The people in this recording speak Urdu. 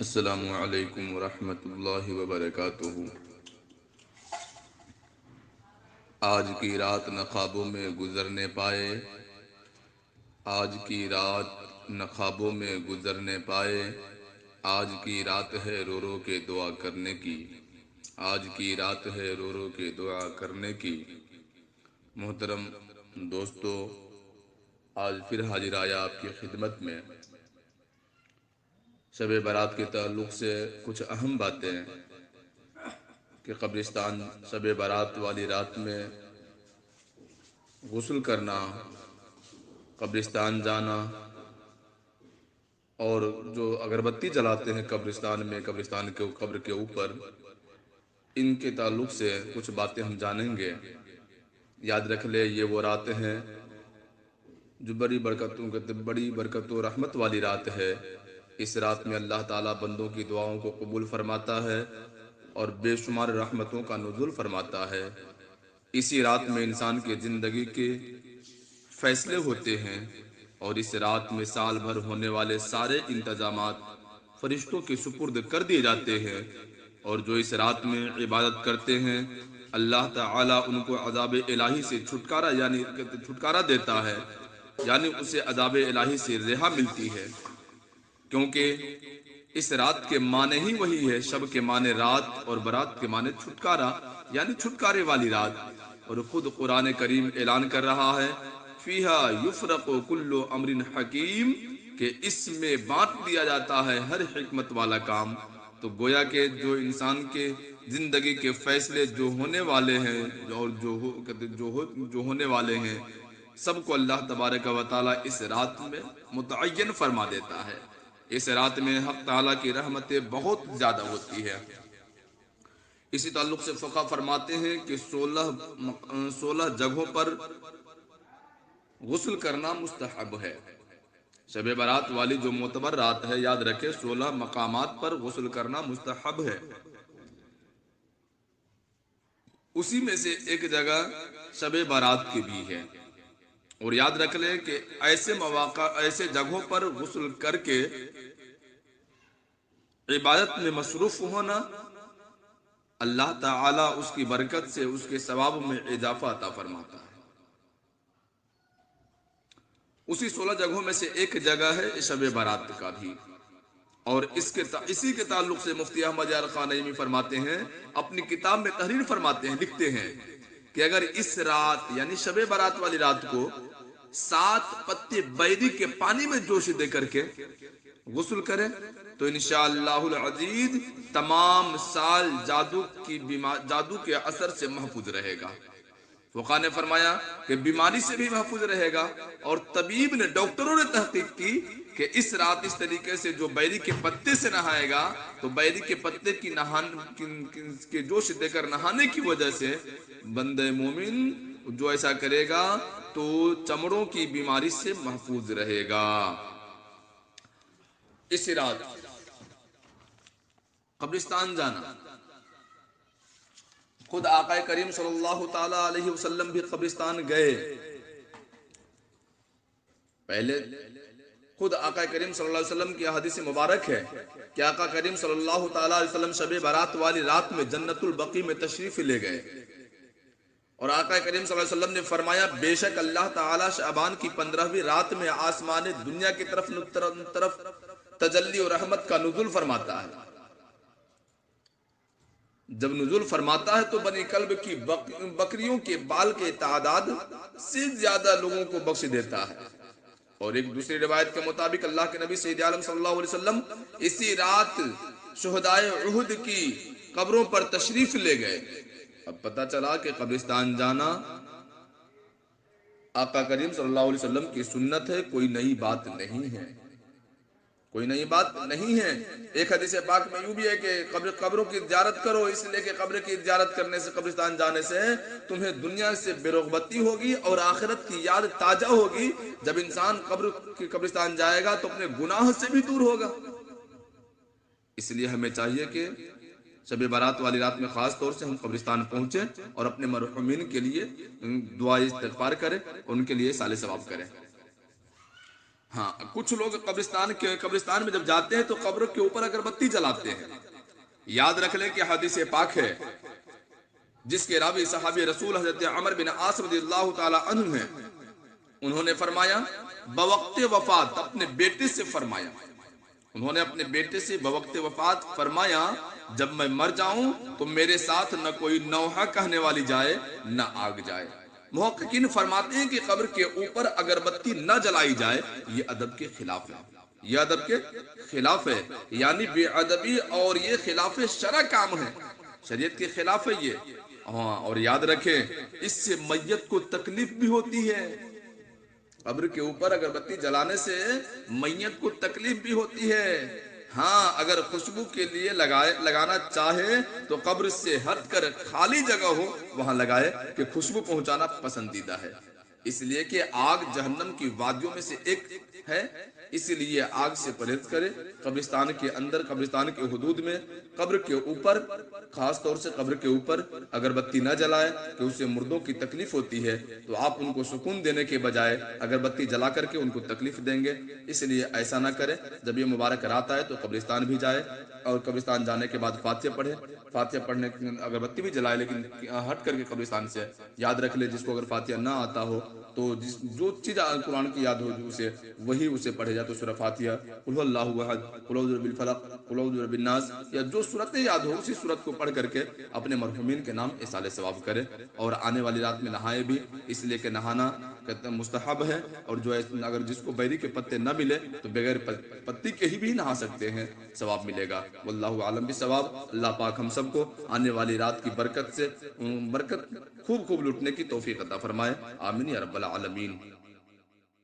السلام علیکم ورحمۃ اللہ وبرکاتہ۔ آج کی رات نہ خوابوں میں گزرنے پائے، آج کی رات نہ خوابوں میں گزرنے پائے، آج کی رات ہے رو رو کے دعا کرنے کی، آج کی رات ہے رو رو کے دعا کرنے کی۔ محترم دوستو، آج پھر حاضر آیا آپ کی خدمت میں۔ شب برات کے تعلق سے کچھ اہم باتیں کہ قبرستان شب برات والی رات میں غسل کرنا، قبرستان جانا، اور جو اگربتی جلاتے ہیں قبرستان میں، قبرستان کے قبر کے اوپر، ان کے تعلق سے کچھ باتیں ہم جانیں گے۔ یاد رکھ لے، یہ وہ رات ہیں جو بڑی برکت و رحمت والی رات ہے۔ اس رات میں اللہ تعالیٰ بندوں کی دعاؤں کو قبول فرماتا ہے اور بے شمار رحمتوں کا نزول فرماتا ہے۔ اسی رات میں انسان کی زندگی کے فیصلے ہوتے ہیں، اور اس رات میں سال بھر ہونے والے سارے انتظامات فرشتوں کے سپرد کر دیے جاتے ہیں، اور جو اس رات میں عبادت کرتے ہیں اللہ تعالیٰ ان کو عذاب الہی سے چھٹکارا دیتا ہے، یعنی اسے عذاب الہی سے رہا ملتی ہے، کیونکہ اس رات کے معنی ہی وہی ہے۔ شب کے معنی رات اور برات کے معنی چھٹکارا، یعنی چھٹکارے والی رات۔ اور خود قرآن کریم اعلان کر رہا ہے فیہا یفرق کل امر حکیم، کہ اس میں بانٹ دیا جاتا ہے ہر حکمت والا کام۔ تو گویا کہ جو انسان کے زندگی کے فیصلے جو ہونے والے ہیں اور جو ہونے والے ہیں، سب کو اللہ تبارک و تعالیٰ اس رات میں متعین فرما دیتا ہے۔ اس رات میں حق تعالیٰ کی رحمتیں بہت زیادہ ہوتی ہے۔ اسی تعلق سے فقہ فرماتے ہیں کہ 16 جگہوں پر غسل کرنا مستحب ہے۔ شب برات والی جو معتبر رات ہے، یاد رکھے 16 مقامات پر غسل کرنا مستحب ہے۔ اسی میں سے ایک جگہ شب برات کی بھی ہے، اور یاد رکھ لیں کہ ایسے مواقع، ایسے جگہوں پر غسل کر کے عبادت میں مصروف ہونا، اللہ تعالیٰ اس کی برکت سے اس کے ثواب میں اضافہ عطا فرماتا ہے۔ اسی 16 جگہوں میں سے ایک جگہ ہے شب برات کا بھی، اور اسی کے تعلق سے مفتی احمد یار خان نعیمی فرماتے ہیں، اپنی کتاب میں تحریر فرماتے ہیں، لکھتے ہیں کہ اگر اس رات یعنی شب برات والی رات کو 7 پتے بیری کے پانی میں جوش دے کر کے غسل کرے تو انشاءاللہ العزیز تمام سال جادو کے اثر سے محفوظ رہے گا۔ فقہ نے فرمایا کہ بیماری سے بھی محفوظ رہے گا، اور طبیب نے، ڈاکٹروں نے تحقیق کی کہ اس رات اس طریقے سے جو بیری کے پتے سے نہائے گا تو بیری کے پتے کے جوش دے کر نہانے کی وجہ سے بندہ مومن جو ایسا کرے گا تو چمڑوں کی بیماری سے محفوظ رہے گا۔ اس رات قبرستان جانا، خود آقا کریم صلی اللہ تعالی علیہ وسلم بھی قبرستان گئے۔ پہلے خود آقا کریم صلی اللہ علیہ وسلم کی حدیث مبارک ہے کہ آقا کریم صلی اللہ تعالی علیہ وسلم شب برات والی رات میں جنت البقیع میں تشریف لے گئے، اور آقا کریم صلی اللہ علیہ وسلم نے فرمایا بے شک اللہ تعالی شعبان کی 15ویں رات میں آسمان دنیا کی طرف تجلی و رحمت کا نزول فرماتا ہے۔ جب نزول فرماتا ہے تو بنی کلب کی بکریوں کے بال کے تعداد سے زیادہ لوگوں کو بخش دیتا ہے۔ اور ایک دوسری روایت کے مطابق اللہ کے نبی سید عالم صلی اللہ علیہ وسلم اسی رات شہدائے احد کی قبروں پر تشریف لے گئے۔ اب پتہ چلا کہ قبرستان جانا آقا کریم صلی اللہ علیہ وسلم کی سنت ہے، کوئی نئی بات نہیں ہے، کوئی نئی بات نہیں ہے۔ ایک حدیث پاک میں یوں بھی ہے کہ قبروں کی زیارت کرو، اس لیے کہ قبر کی زیارت کرنے سے، قبرستان جانے سے تمہیں دنیا سے بے رغبتی ہوگی اور آخرت کی یاد تازہ ہوگی۔ جب انسان قبرستان جائے گا تو اپنے گناہ سے بھی دور ہوگا۔ اس لیے ہمیں چاہیے کہ شب برات والی رات میں خاص طور سے ہم قبرستان پہنچیں اور اپنے مرحومین کے لیے دعا استغفار کریں، ان کے لیے صالح ثواب کریں۔ ہاں کچھ لوگ قبرستان میں جب جاتے ہیں تو قبر کے اوپر اگربتی جلاتے ہیں. یاد رکھ لیں کہ حدیث پاک ہے جس کے راوی صحابی رسول حضرت عمر بن عاص رضی اللہ تعالی عنہ ہیں. انہوں نے فرمایا بوقت وفات اپنے بیٹے سے فرمایا، انہوں نے اپنے بیٹے سے بوقت وفات فرمایا جب میں مر جاؤں تو میرے ساتھ نہ کوئی نوحہ کہنے والی جائے نہ آگ جائے. محققین فرماتے ہیں کہ قبر کے اوپر اگربتی نہ جلائی جائے یہ ادب کے خلاف ہے، یہ ادب کے خلاف ہے، یعنی بے ادبی اور یہ خلاف شرع کام ہے، شریعت کے خلاف ہے یہ. ہاں اور یاد رکھیں اس سے میت کو تکلیف بھی ہوتی ہے. قبر کے اوپر اگربتی جلانے سے میت کو تکلیف بھی ہوتی ہے. ہاں اگر خوشبو کے لیے لگانا چاہے تو قبر سے ہٹ کر خالی جگہ ہو وہاں لگائے کہ خوشبو پہنچانا پسندیدہ ہے. اس لیے کہ آگ جہنم کی وادیوں میں سے ایک ہے، اس لیے آگ سے پرہیز کرے. قبرستان کے اندر، قبرستان کے حدود میں قبر کے اوپر، خاص طور سے قبر کے اوپر اگربتی نہ جلائے کہ اس سے مردوں کی تکلیف ہوتی ہے تو آپ ان کو سکون دینے کے بجائے اگربتی جلا کر کے ان کو تکلیف دیں گے. اس لیے ایسا نہ کرے. جب یہ مبارک رات آئے تو قبرستان بھی جائے اور قبرستان جانے کے بعد فاتحہ پڑھے. فاتحہ پڑھنے اگربتی بھی جلائے لیکن ہٹ کر کے قبرستان سے. یاد رکھ لے جس کو اگر فاتحہ نہ آتا ہو تو جو چیز قرآن کی یاد ہو جو اسے پڑھے، یا تو سورہ فاتحہ، قل هو اللہ احد، قل اعوذ برب الفلق، قل اعوذ برب الناس، یا جو سورتیں یاد ہو اسی سورت کو پڑھ کر کے اپنے مرحومین کے نام اصالہ ثواب کرے. اور آنے والی رات میں نہائے بھی، اس لیے کہ نہانا مستحب ہے. اور جو اگر جس کو بیری کے پتے نہ ملے تو بغیر پتی کے ہی بھی نہا سکتے ہیں، ثواب ملے گا. واللہ عالم بالثواب. اللہ پاک ہم سب کو آنے والی رات کی برکت سے برکت خوب لوٹنے کی توفیق عطا فرمائے. آمین یا رب العالمین.